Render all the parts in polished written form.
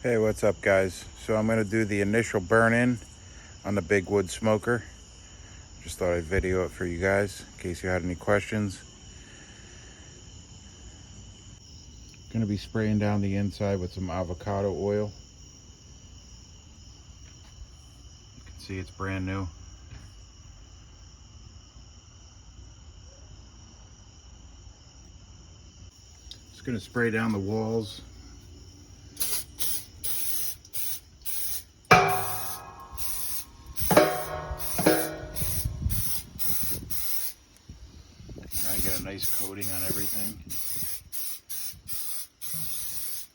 Hey, what's up guys? So I'm going to do the initial burn-in on the Big Wood Smoker. Just thought I'd video it for you guys in case you had any questions. Going to be spraying down the inside with some avocado oil. You can see it's brand new. Just going to spray down the walls. Try and get a nice coating on everything. I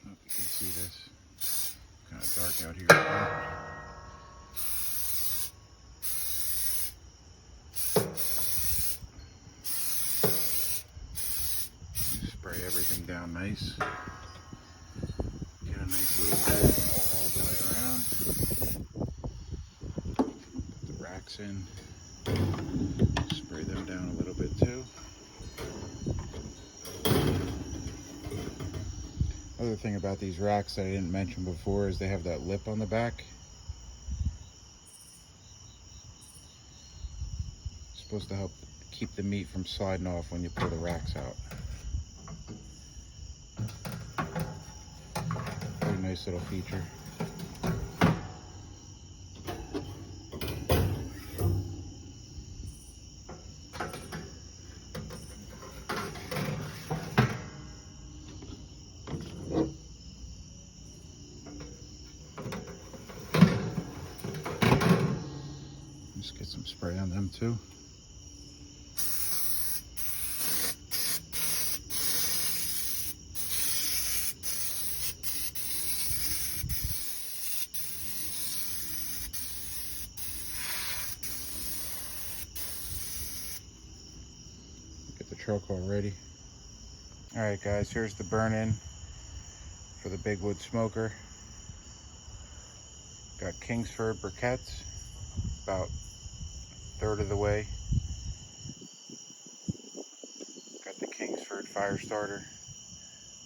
don't know if you can see this. Kind of dark out here right now. Spray everything down nice. Get a nice little coating all the way around. Put the racks in. Spray them down a little bit too. Other thing about these racks that I didn't mention before is they have that lip on the back. It's supposed to help keep the meat from sliding off when you pull the racks out. Pretty nice little feature. Just get some spray on them too. Get the truck all ready. All right guys, here's the burn-in for the Big Wood Smoker. Got Kingsford briquettes, about a third of the way. Got the Kingsford fire starter,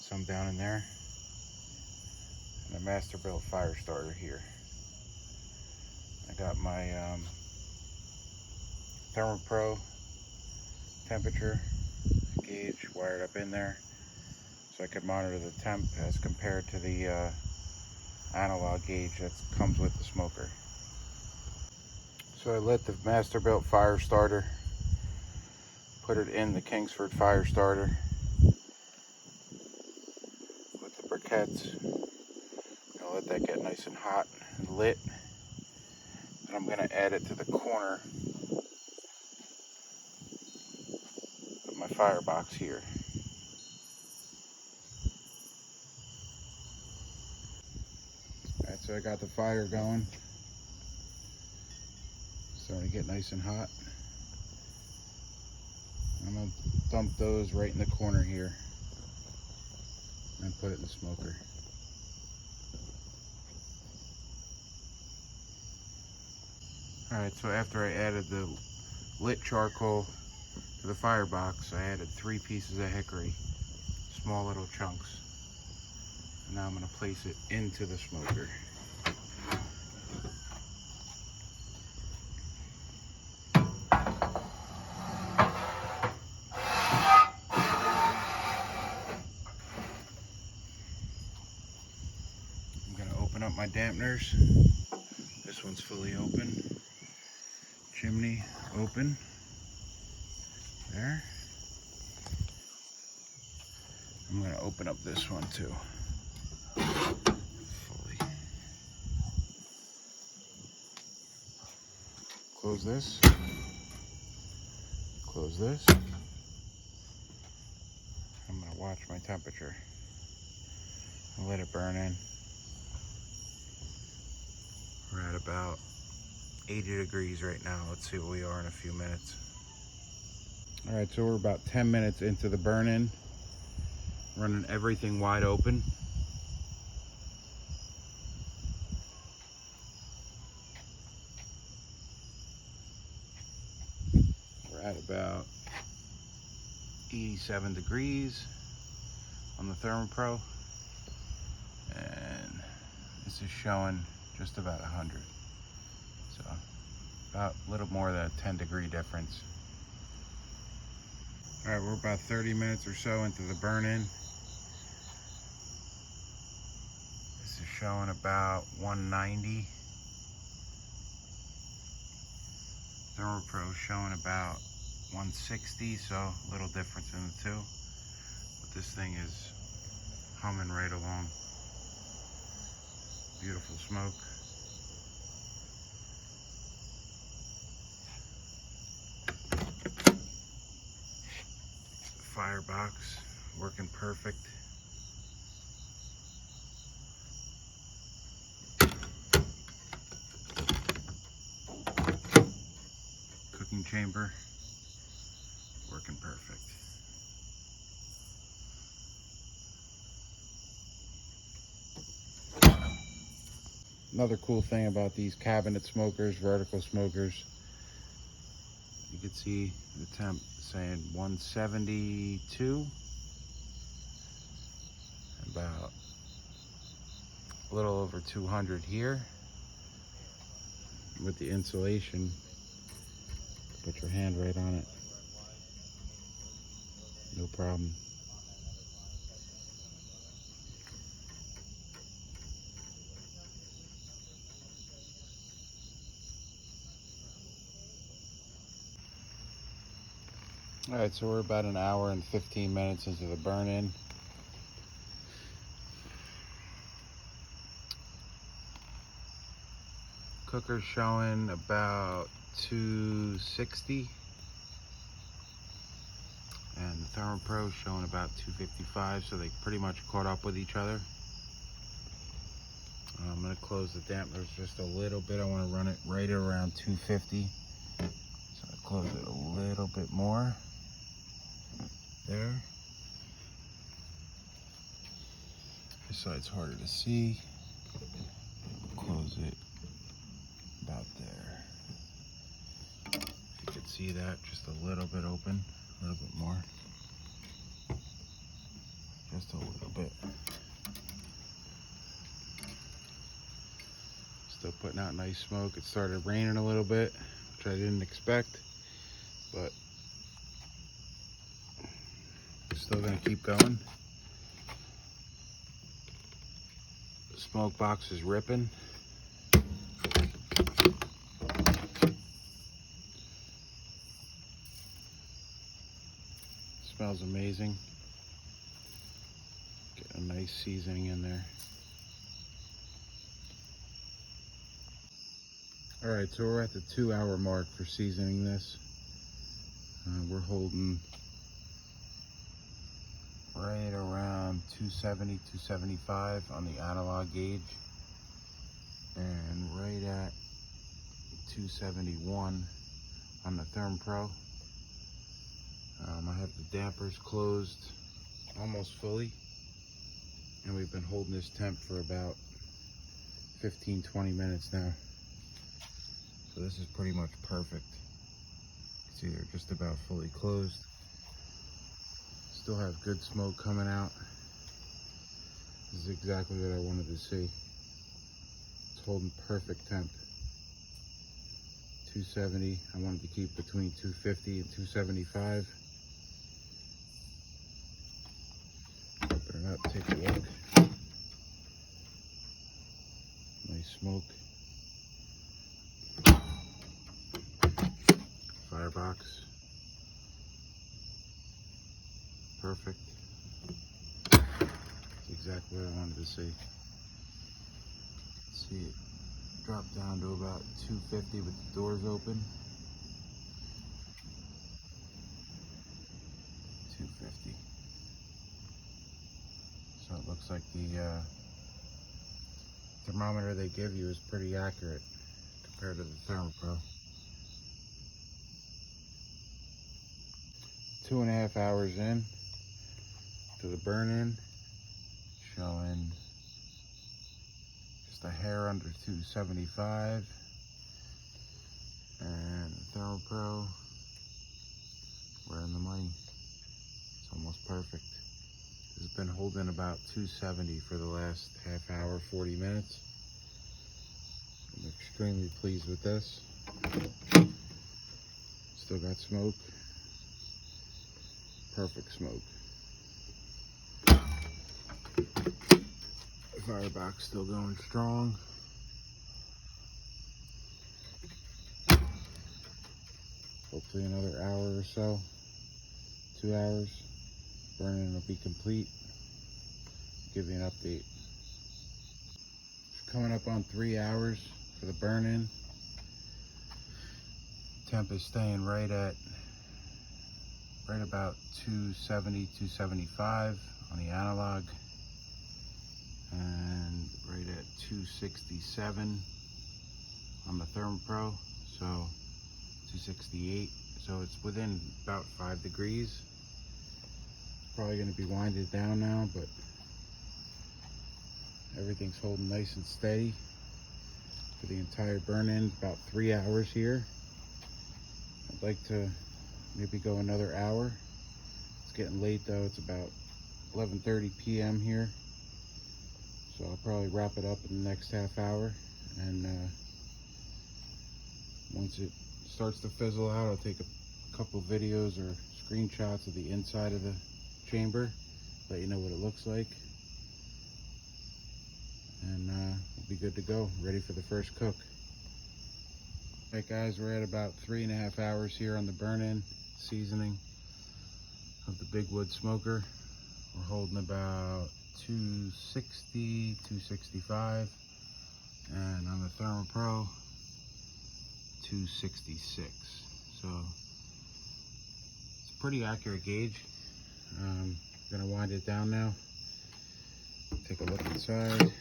some down in there, and a Masterbuilt fire starter here. I got my ThermoPro temperature gauge wired up in there so I could monitor the temp as compared to the analog gauge that comes with the smoker. So I lit the Masterbuilt fire starter, put it in the Kingsford fire starter with the briquettes. Gonna let that get nice and hot and lit. And I'm gonna add it to the corner of my firebox here. Alright, so I got the fire going. Starting to get nice and hot. I'm gonna dump those right in the corner here and put it in the smoker. Alright, so after I added the lit charcoal to the firebox, I added 3 pieces of hickory, small little chunks. And now I'm going to place it into the smoker. I'm going to open up my dampeners. This one's fully open. Chimney open. There. I'm going to open up this one too. Fully. Close this. Close this. I'm going to watch my temperature and let it burn in. We're at about 80 degrees right now. Let's see what we are in a few minutes. All right, so we're about 10 minutes into the burn-in. Running everything wide open. We're at about 87 degrees on the ThermoPro. And This is showing just about 100. So about a little more than a 10-degree difference. All right, we're about 30 minutes or so into the burn-in. This is showing about 190. ThermoPro is showing about 160, so a little difference in the two. But this thing is humming right along. Beautiful smoke. The firebox working perfect. Cooking chamber working perfect. Another cool thing about these cabinet smokers, vertical smokers, you can see the temp saying 172, about a little over 200 here. With the insulation, put your hand right on it, no problem. All right, so we're about an hour and 15 minutes into the burn-in. Cooker's showing about 260. And the ThermoPro showing about 255, so they pretty much caught up with each other. I'm gonna close the dampeners just a little bit. I wanna run it right around 250. So I close it a little bit more. There. This side's harder to see. Close it about there. You can see that just a little bit open, a little bit more. Just a little bit. Still putting out nice smoke. It started raining a little bit, which I didn't expect, but still gonna keep going. The smoke box is ripping. Smells amazing. Get a nice seasoning in there. All right, so we're at the 2-hour mark for seasoning this. We're holding right around 270, 275 on the analog gauge, and right at 271 on the ThermoPro. I have the dampers closed almost fully, and we've been holding this temp for about 15-20 minutes now. So this is pretty much perfect. See, they're just about fully closed. Still have good smoke coming out. This is exactly what I wanted to see. It's holding perfect temp. 270, I wanted to keep between 250 and 275. Open it up, take a look. Nice smoke. Firebox. Perfect. That's exactly what I wanted to see. See it drop down to about 250 with the doors open. 250. So it looks like the thermometer they give you is pretty accurate compared to the ThermoPro. 2.5 hours in to the burn-in, showing just a hair under 275, and the ThermoPro, we're in the money. It's almost perfect. This has been holding about 270 for the last half hour, 40 minutes. I'm extremely pleased with this. Still got smoke. Perfect smoke. Firebox still going strong. Hopefully another hour or so, 2 hours, burning will be complete. Give you an update. Coming up on 3 hours for the burn-in. Temp is staying right about 270, 275 on the analog, and right at 267 on the ThermoPro, so 268. So it's within about 5 degrees. Probably going to be winded down now, but everything's holding nice and steady for the entire burn-in. About 3 hours here. I'd like to maybe go another hour. It's getting late though. It's about 11:30 p.m. here, so I'll probably wrap it up in the next half hour, and once it starts to fizzle out, I'll take a couple videos or screenshots of the inside of the chamber, let you know what it looks like, and we'll be good to go, ready for the first cook. Alright guys, we're at about 3.5 hours here on the burn-in seasoning of the Big Wood smoker. We're holding about 260, 265, and on the ThermoPro 266. So it's a pretty accurate gauge. I'm gonna wind it down now. Take a look inside.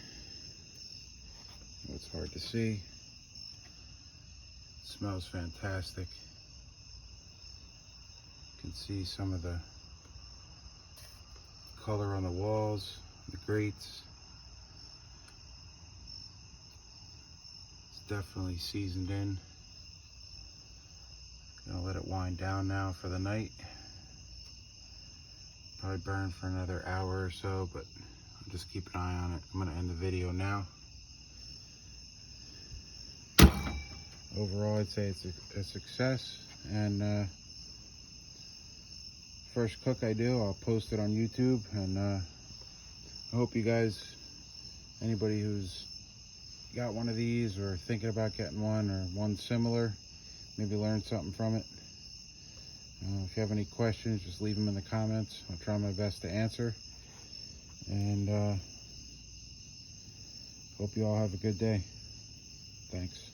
It's hard to see. It smells fantastic. You can see some of the color on the walls, the grates. It's definitely seasoned in. Gonna let it wind down now for the night. Probably burn for another hour or so, but I'll just keep an eye on it. I'm gonna end the video now. Overall, I'd say it's a success, and first cook I do, I'll post it on YouTube, and I hope you guys, anybody who's got one of these or thinking about getting one or one similar, maybe learn something from it. If you have any questions, just leave them in the comments. I'll try my best to answer, and hope you all have a good day. Thanks.